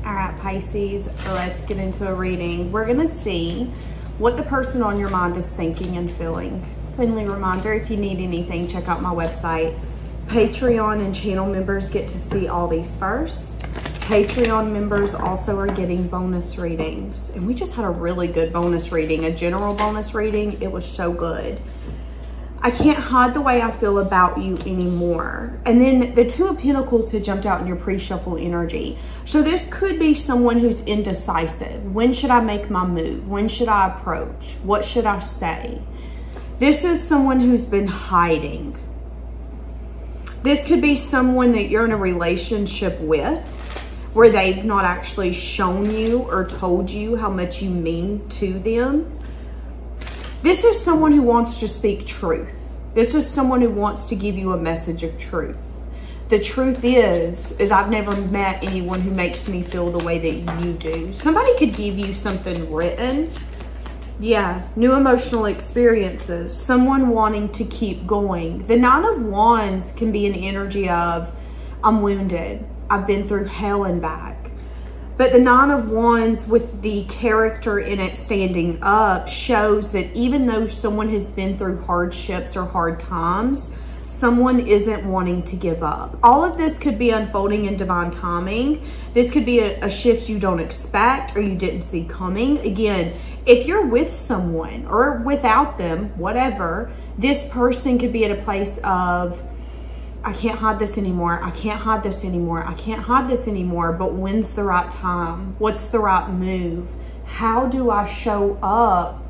All right, Pisces, let's get into a reading. We're gonna see what the person on your mind is thinking and feeling. Friendly reminder, if you need anything, check out my website. Patreon and channel members get to see all these first. Patreon members also are getting bonus readings. And we just had a really good bonus reading, a general bonus reading. It was so good. I can't hide the way I feel about you anymore. And then the Two of Pentacles had jumped out in your pre-shuffle energy. So this could be someone who's indecisive. When should I make my move? When should I approach? What should I say? This is someone who's been hiding. This could be someone that you're in a relationship with where they've not actually shown you or told you how much you mean to them. This is someone who wants to speak truth. This is someone who wants to give you a message of truth. The truth is I've never met anyone who makes me feel the way that you do. Somebody could give you something written. Yeah, new emotional experiences. Someone wanting to keep going. The Nine of Wands can be an energy of, I'm wounded. I've been through hell and back. But the Nine of Wands with the character in it standing up shows that even though someone has been through hardships or hard times, someone isn't wanting to give up. All of this could be unfolding in divine timing. This could be a shift you don't expect or you didn't see coming. Again, if you're with someone or without them, whatever, this person could be at a place of, I can't hide this anymore. I can't hide this anymore. I can't hide this anymore. But when's the right time? What's the right move? How do I show up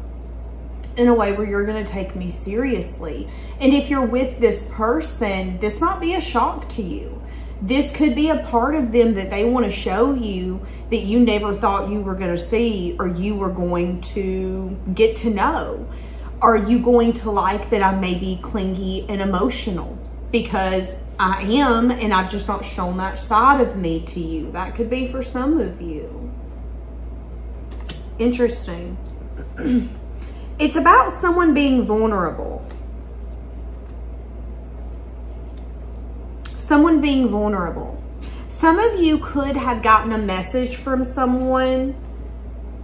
in a way where you're going to take me seriously? And if you're with this person, this might be a shock to you. This could be a part of them that they want to show you that you never thought you were going to see or you were going to get to know. Are you going to like that I may be clingy and emotional? Because I am, and I've just not shown that side of me to you. That could be for some of you. Interesting. It's about someone being vulnerable. Someone being vulnerable. Some of you could have gotten a message from someone.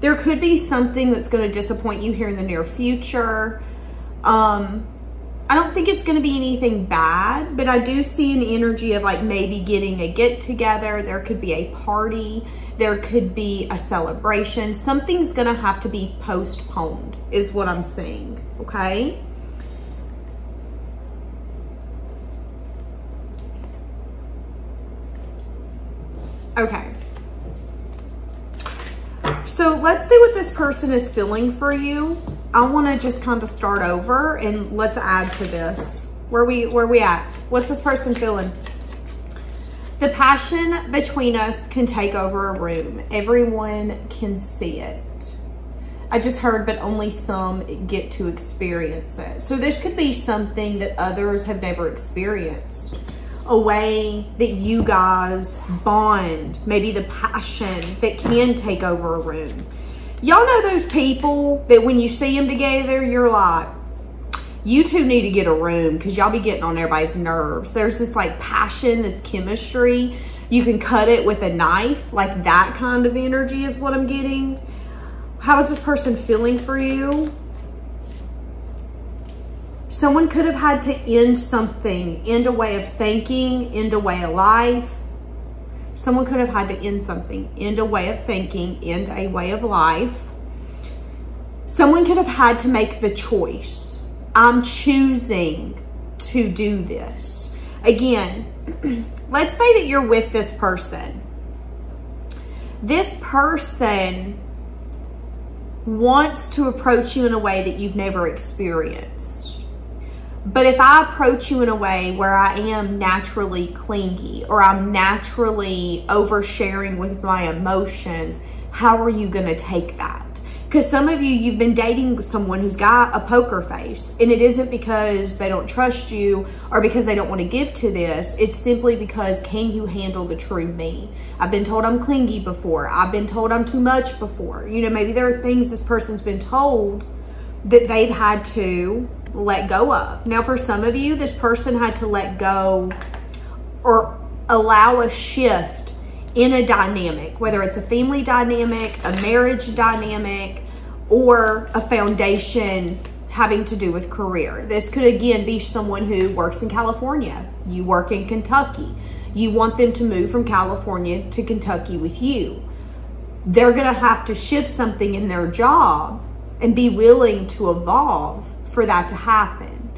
There could be something that's going to disappoint you here in the near future. I don't think it's going to be anything bad, but I do see an energy of like maybe getting a get together. There could be a party. There could be a celebration. Something's going to have to be postponed is what I'm seeing. Okay. Okay. So let's see what this person is feeling for you. I want to just kind of start over and let's add to this. Where we at? What's this person feeling? The passion between us can take over a room. Everyone can see it. I just heard, but only some get to experience it. So this could be something that others have never experienced. A way that you guys bond, maybe the passion that can take over a room. Y'all know those people that when you see them together, you're like, you two need to get a room because y'all be getting on everybody's nerves. There's this like passion, this chemistry. You can cut it with a knife. Like that kind of energy is what I'm getting. How is this person feeling for you? Someone could have had to end something, end a way of thinking, end a way of life. Someone could have had to end something, end a way of thinking, end a way of life. Someone could have had to make the choice. I'm choosing to do this. Again, let's say that you're with this person. This person wants to approach you in a way that you've never experienced. But if I approach you in a way where I am naturally clingy or I'm naturally oversharing with my emotions, how are you going to take that? Because some of you, you've been dating someone who's got a poker face, and it isn't because they don't trust you or because they don't want to give to this. It's simply because, can you handle the true me? I've been told I'm clingy before. I've been told I'm too much before. You know, maybe there are things this person's been told that they've had to let go of. Now, for some of you, this person had to let go or allow a shift in a dynamic, whether it's a family dynamic, a marriage dynamic, or a foundation having to do with career. This could again be someone who works in California. You work in Kentucky. You want them to move from California to Kentucky with you. They're gonna have to shift something in their job and be willing to evolve for that to happen.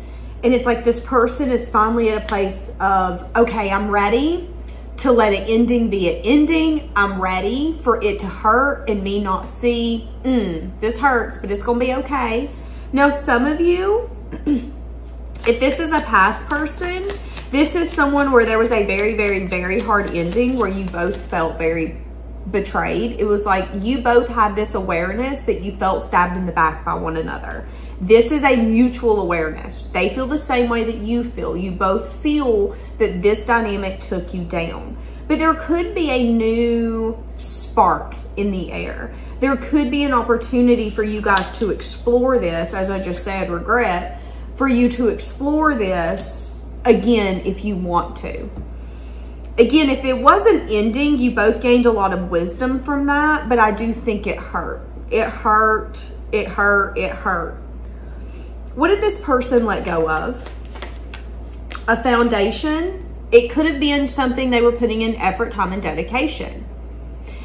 And it's like this person is finally at a place of, okay, I'm ready to let an ending be an ending. I'm ready for it to hurt and me not see, this hurts, but it's gonna be okay. Now, some of you, if this is a past person, this is someone where there was a very, very, very hard ending where you both felt very betrayed. It was like you both had this awareness that you felt stabbed in the back by one another. This is a mutual awareness. They feel the same way that you feel. You both feel that this dynamic took you down. But there could be a new spark in the air. There could be an opportunity for you guys to explore this, as I just said, regret, for you to explore this again if you want to. Again, if it wasn't ending, you both gained a lot of wisdom from that, but I do think it hurt. It hurt, it hurt, it hurt. What did this person let go of? A foundation. It could have been something they were putting in effort, time, and dedication.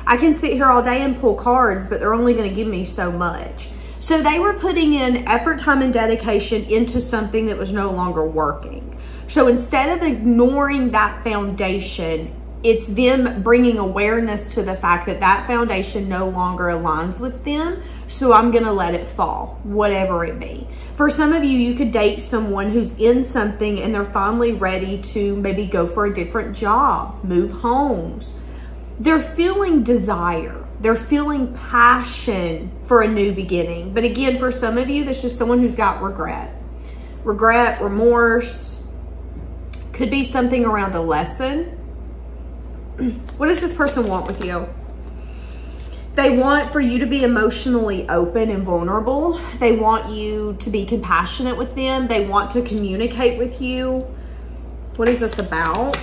I can sit here all day and pull cards, but they're only going to give me so much. So they were putting in effort, time, and dedication into something that was no longer working. So instead of ignoring that foundation, it's them bringing awareness to the fact that that foundation no longer aligns with them. So I'm going to let it fall, whatever it be. For some of you, you could date someone who's in something and they're finally ready to maybe go for a different job, move homes. They're feeling desire. They're feeling passion for a new beginning. But again, for some of you, this is someone who's got regret. Regret, remorse. Could be something around a lesson. What does this person want with you? They want for you to be emotionally open and vulnerable. They want you to be compassionate with them. They want to communicate with you. What is this about?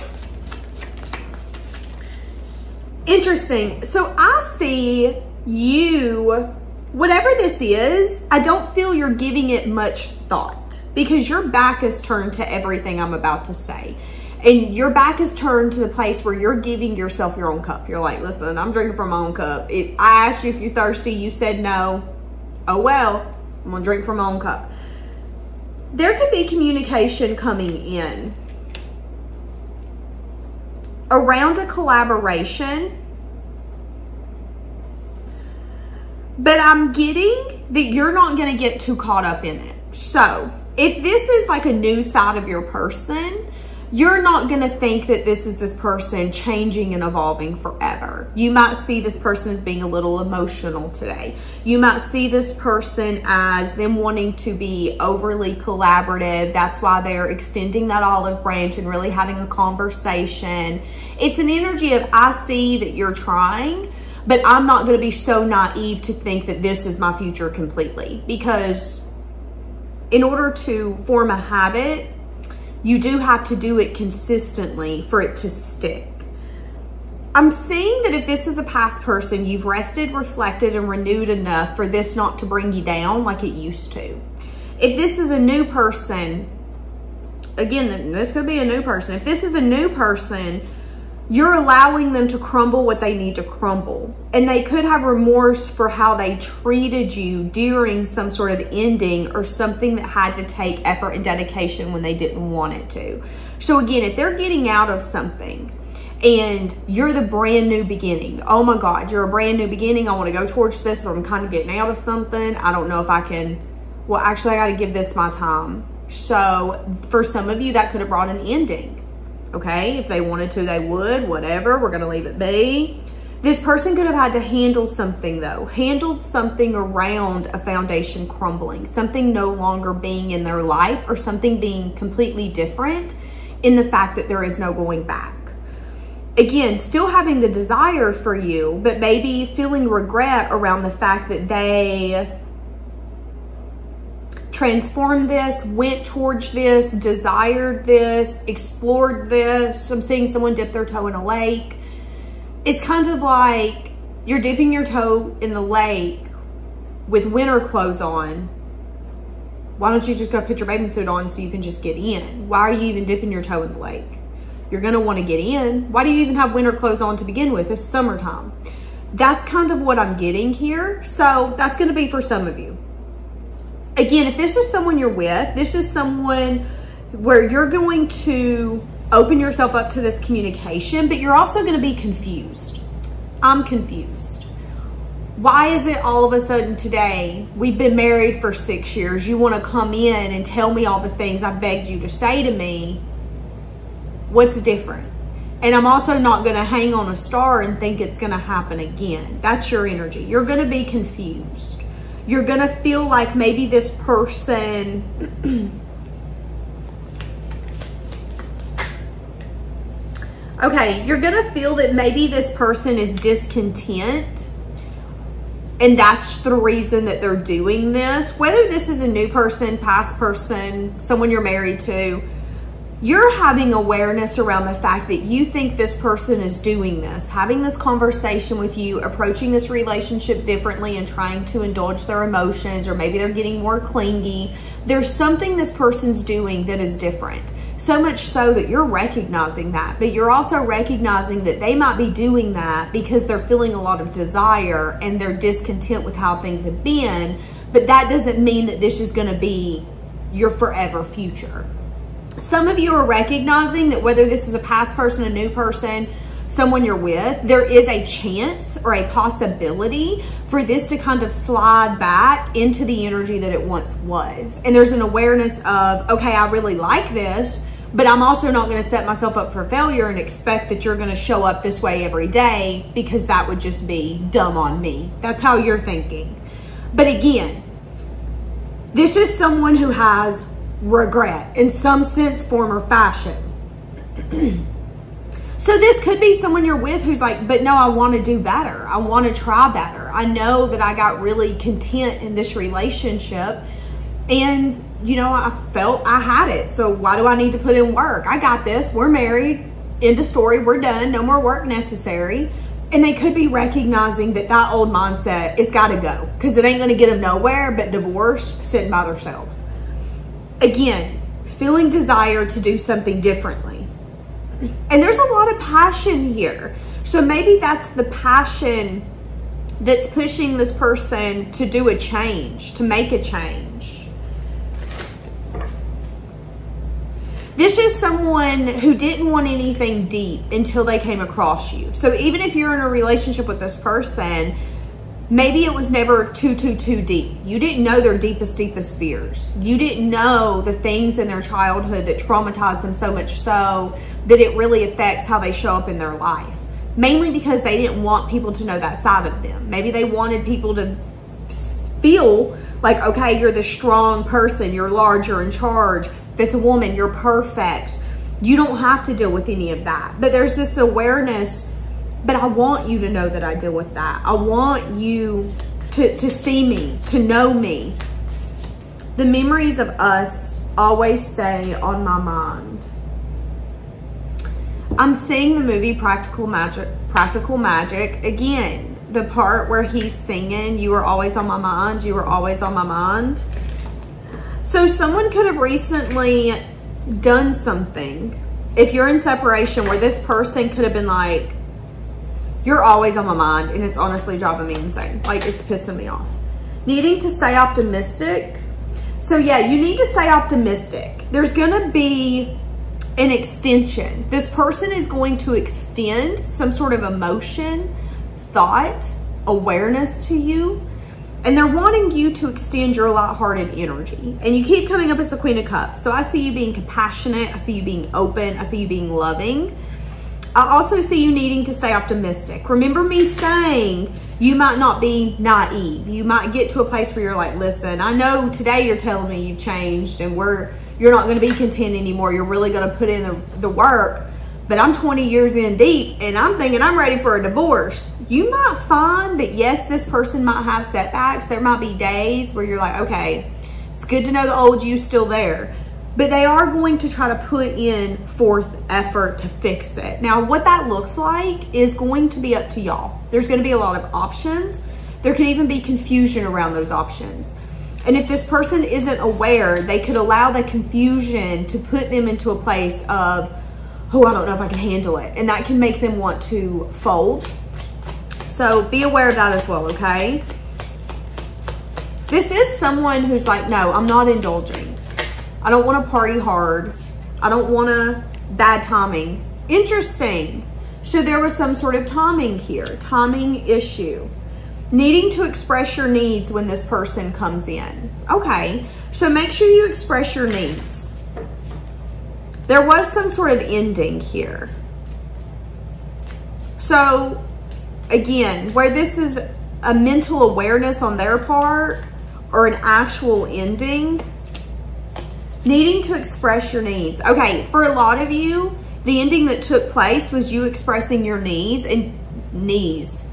Interesting. So I see you, whatever this is, I don't feel you're giving it much thought because your back is turned to everything I'm about to say. And your back is turned to the place where you're giving yourself your own cup. You're like, listen, I'm drinking from my own cup. If I asked you if you're thirsty, you said no. Oh, well, I'm gonna drink from my own cup. There could be communication coming in around a collaboration, but I'm getting that you're not going to get too caught up in it. So if this is like a new side of your person, you're not going to think that this is this person changing and evolving forever. You might see this person as being a little emotional today. You might see this person as them wanting to be overly collaborative. That's why they're extending that olive branch and really having a conversation. It's an energy of, I see that you're trying, but I'm not going to be so naive to think that this is my future completely. Because in order to form a habit, you do have to do it consistently for it to stick. I'm seeing that if this is a past person, you've rested, reflected, and renewed enough for this not to bring you down like it used to. If this is a new person, again, this could be a new person. If this is a new person, you're allowing them to crumble what they need to crumble. And they could have remorse for how they treated you during some sort of ending or something that had to take effort and dedication when they didn't want it to. So again, if they're getting out of something and you're the brand new beginning, oh my God, you're a brand new beginning. I want to go towards this, but I'm kind of getting out of something. I don't know if I can, well, actually I got to give this my time. So for some of you, that could have brought an ending. Okay, if they wanted to, they would, whatever, we're gonna leave it be. This person could have had to handle something though, handled something around a foundation crumbling, something no longer being in their life or something being completely different in the fact that there is no going back. Again, still having the desire for you, but maybe feeling regret around the fact that they transformed this, went towards this, desired this, explored this. I'm seeing someone dip their toe in a lake. it's kind of like you're dipping your toe in the lake with winter clothes on. Why don't you just go put your bathing suit on so you can just get in? Why are you even dipping your toe in the lake? You're gonna wanna get in. Why do you even have winter clothes on to begin with? It's summertime. That's kind of what I'm getting here. So that's gonna be for some of you. Again, if this is someone you're with, this is someone where you're going to open yourself up to this communication, but you're also gonna be confused. I'm confused. Why is it all of a sudden today, we've been married for 6 years, you want to come in and tell me all the things I begged you to say to me? What's different? And I'm also not going to hang on a star and think it's going to happen again. That's your energy. You're going to be confused. You're going to feel like maybe this person okay, you're going to feel that maybe this person is discontent. And that's the reason that they're doing this. Whether this is a new person, past person, someone you're married to, you're having awareness around the fact that you think this person is doing this, having this conversation with you, approaching this relationship differently and trying to indulge their emotions, or maybe they're getting more clingy. There's something this person's doing that is different. So much so that you're recognizing that, but you're also recognizing that they might be doing that because they're feeling a lot of desire and they're discontent with how things have been, but that doesn't mean that this is going to be your forever future. Some of you are recognizing that whether this is a past person, a new person, someone you're with, there is a chance or a possibility for this to kind of slide back into the energy that it once was. And there's an awareness of, okay, I really like this, but I'm also not going to set myself up for failure and expect that you're going to show up this way every day, because that would just be dumb on me. That's how you're thinking. But again, this is someone who has regret in some sense, form, or fashion. So this could be someone you're with who's like, but no, I want to do better. I want to try better. I know that I got really content in this relationship, and you know, I felt I had it. So why do I need to put in work? I got this. We're married. End of story. We're done. No more work necessary. And they could be recognizing that that old mindset, it's got to go, because it ain't going to get them nowhere but divorced, sitting by themselves. Again, feeling desire to do something differently. And there's a lot of passion here. So maybe that's the passion that's pushing this person to do a change, to make a change. This is someone who didn't want anything deep until they came across you. So even if you're in a relationship with this person, maybe it was never too deep. You didn't know their deepest fears. You didn't know the things in their childhood that traumatized them so much so that it really affects how they show up in their life. Mainly because they didn't want people to know that side of them. Maybe they wanted people to feel like, okay, you're the strong person, you're large, you're in charge. If it's a woman, you're perfect. You don't have to deal with any of that. But there's this awareness, but I want you to know that I deal with that. I want you to see me, to know me. The memories of us always stay on my mind. I'm seeing the movie Practical Magic. Again, the part where he's singing, you were always on my mind, you were always on my mind. So someone could have recently done something, if you're in separation, where this person could have been like, you're always on my mind, and it's honestly driving me insane. Like, it's pissing me off. Needing to stay optimistic. So yeah, you need to stay optimistic. There's gonna be an extension. This person is going to extend some sort of emotion, thought, awareness to you. And they're wanting you to extend your lighthearted energy. And you keep coming up as the Queen of Cups. So I see you being compassionate. I see you being open. I see you being loving. I also see you needing to stay optimistic. Remember me saying you might not be naive. You might get to a place where you're like, listen, I know today you're telling me you've changed and you're not going to be content anymore. You're really going to put in the work. But I'm 20 years in deep and I'm thinking I'm ready for a divorce. You might find that, yes, this person might have setbacks. There might be days where you're like, okay, it's good to know the old you's still there. but they are going to try to put in forth effort to fix it. Now, what that looks like is going to be up to y'all. There's going to be a lot of options. There could even be confusion around those options. And if this person isn't aware, they could allow the confusion to put them into a place of, oh, I don't know if I can handle it. And that can make them want to fold. So be aware of that as well, okay? This is someone who's like, no, I'm not indulging. I don't want to party hard. I don't want to bad timing. Interesting. So there was some sort of timing here, timing issue. Needing to express your needs when this person comes in. Okay, so make sure you express your needs. There was some sort of ending here. So again, where this is a mental awareness on their part or an actual ending, needing to express your needs. Okay, for a lot of you, the ending that took place was you expressing your needs and needs.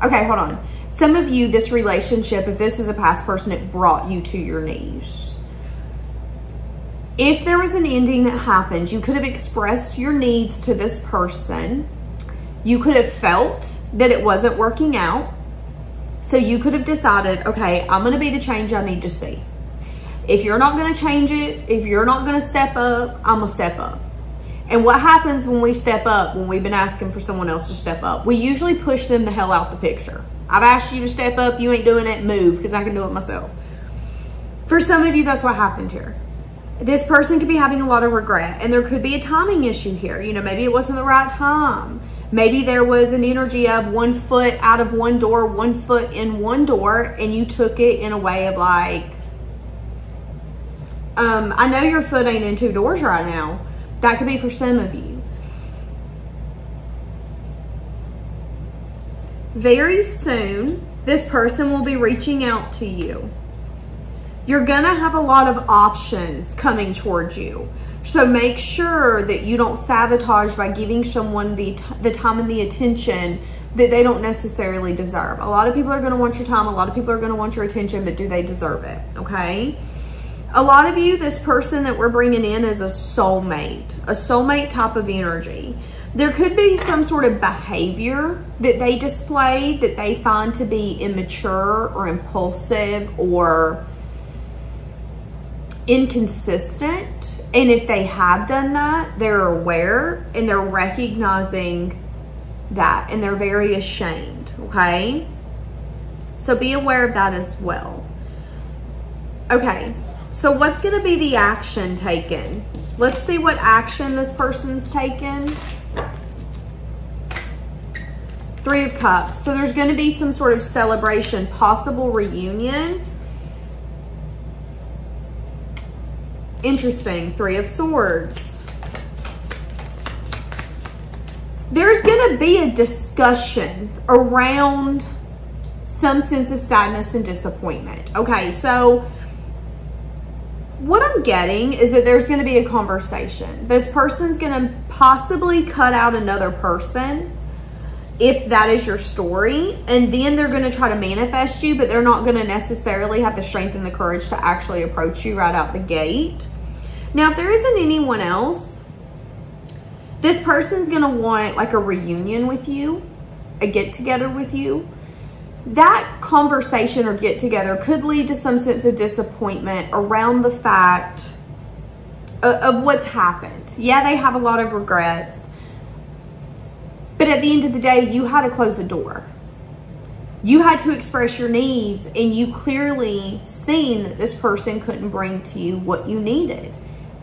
Okay, hold on. Some of you, this relationship, if this is a past person, it brought you to your knees. If there was an ending that happened, you could have expressed your needs to this person. You could have felt that it wasn't working out. So you could have decided, okay, I'm going to be the change I need to see. If you're not going to change it, if you're not going to step up, I'm going to step up. And what happens when we step up, when we've been asking for someone else to step up? We usually push them the hell out the picture. I've asked you to step up, you ain't doing it, move, because I can do it myself. For some of you, that's what happened here. This person could be having a lot of regret, and there could be a timing issue here. You know, maybe it wasn't the right time. Maybe there was an energy of 1 foot out of one door, 1 foot in one door, and you took it in a way of like, I know your foot ain't in 2 doors right now. That could be for some of you. Very soon, this person will be reaching out to you. You're gonna have a lot of options coming towards you. So make sure that you don't sabotage by giving someone the time and the attention that they don't necessarily deserve. A lot of people are gonna want your time. A lot of people are gonna want your attention, but do they deserve it, okay? A lot of you, this person that we're bringing in is a soulmate type of energy. There could be some sort of behavior that they display that they find to be immature or impulsive or inconsistent. And if they have done that, they're aware and they're recognizing that and they're very ashamed, okay? So be aware of that as well. Okay. So what's going to be the action taken? Let's see what action this person's taken. 3 of Cups. So there's going to be some sort of celebration, possible reunion. Interesting. 3 of Swords. There's going to be a discussion around some sense of sadness and disappointment. Okay, so what I'm getting is that there's going to be a conversation. This person's going to possibly cut out another person if that is your story. And then they're going to try to manifest you, but they're not going to necessarily have the strength and the courage to actually approach you right out the gate. Now, if there isn't anyone else, this person's going to want like a reunion with you, a get together with you. That conversation or get together could lead to some sense of disappointment around the fact of what's happened. Yeah, they have a lot of regrets, but at the end of the day, you had to close the door. You had to express your needs, and you clearly seen that this person couldn't bring to you what you needed.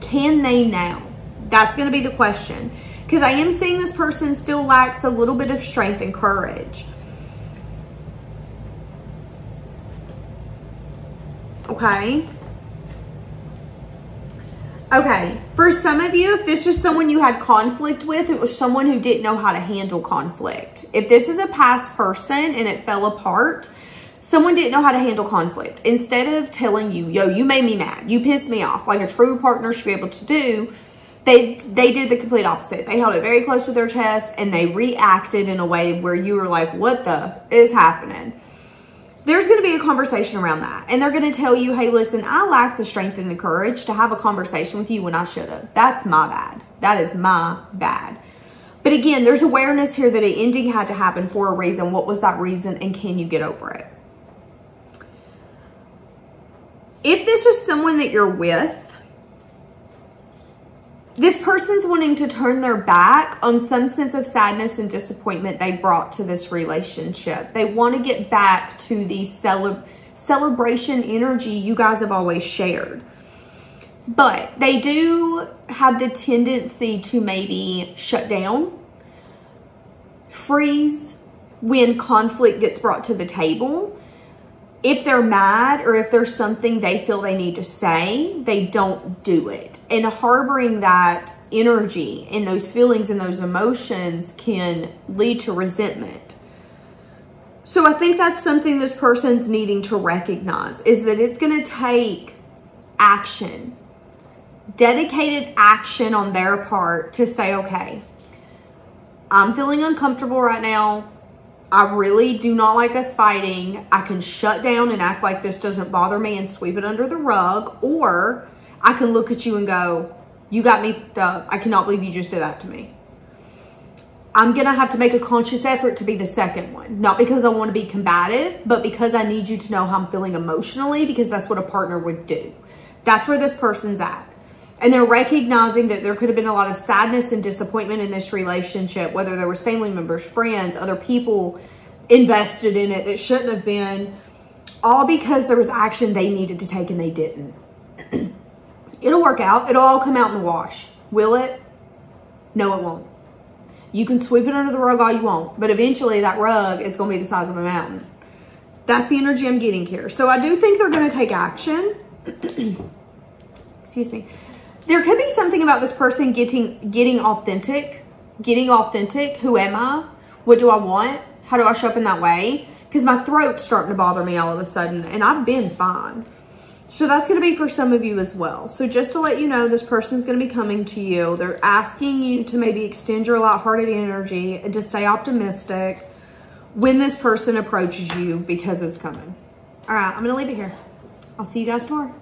Can they now? That's going to be the question, because I am seeing this person still lacks a little bit of strength and courage. Okay. Okay. For some of you, if this is someone you had conflict with, it was someone who didn't know how to handle conflict. If this is a past person and it fell apart, someone didn't know how to handle conflict. Instead of telling you, yo, you made me mad, you pissed me off, like a true partner should be able to do, they did the complete opposite. They held it very close to their chest and they reacted in a way where you were like, what the is happening? there's going to be a conversation around that. And they're going to tell you, hey, listen, I lack the strength and the courage to have a conversation with you when I should have. That's my bad. That is my bad. But again, there's awareness here that an ending had to happen for a reason. What was that reason? And can you get over it? If this is someone that you're with, this person's wanting to turn their back on some sense of sadness and disappointment they brought to this relationship. They want to get back to the celebration energy you guys have always shared. But they do have the tendency to maybe shut down, freeze when conflict gets brought to the table. If they're mad or if there's something they feel they need to say, they don't do it. And harboring that energy and those feelings and those emotions can lead to resentment. So I think that's something this person's needing to recognize, is that it's going to take action, dedicated action on their part to say, okay, I'm feeling uncomfortable right now. I really do not like us fighting. I can shut down and act like this doesn't bother me and sweep it under the rug. Or I can look at you and go, you got me fucked up. I cannot believe you just did that to me. I'm going to have to make a conscious effort to be the second one. Not because I want to be combative, but because I need you to know how I'm feeling emotionally, because that's what a partner would do. That's where this person's at. And they're recognizing that there could have been a lot of sadness and disappointment in this relationship, whether there was family members, friends, other people invested in it that shouldn't have been, all because there was action they needed to take and they didn't. It'll work out. It'll all come out in the wash. Will it? No, it won't. You can sweep it under the rug all you want, but eventually that rug is going to be the size of a mountain. That's the energy I'm getting here. So I do think they're going to take action. Excuse me. There could be something about this person getting authentic. Who am I? What do I want? How do I show up in that way? Because my throat's starting to bother me all of a sudden, and I've been fine. So that's going to be for some of you as well. So just to let you know, this person's going to be coming to you. They're asking you to maybe extend your lighthearted energy and to stay optimistic when this person approaches you, because it's coming. All right, I'm going to leave it here. I'll see you guys tomorrow.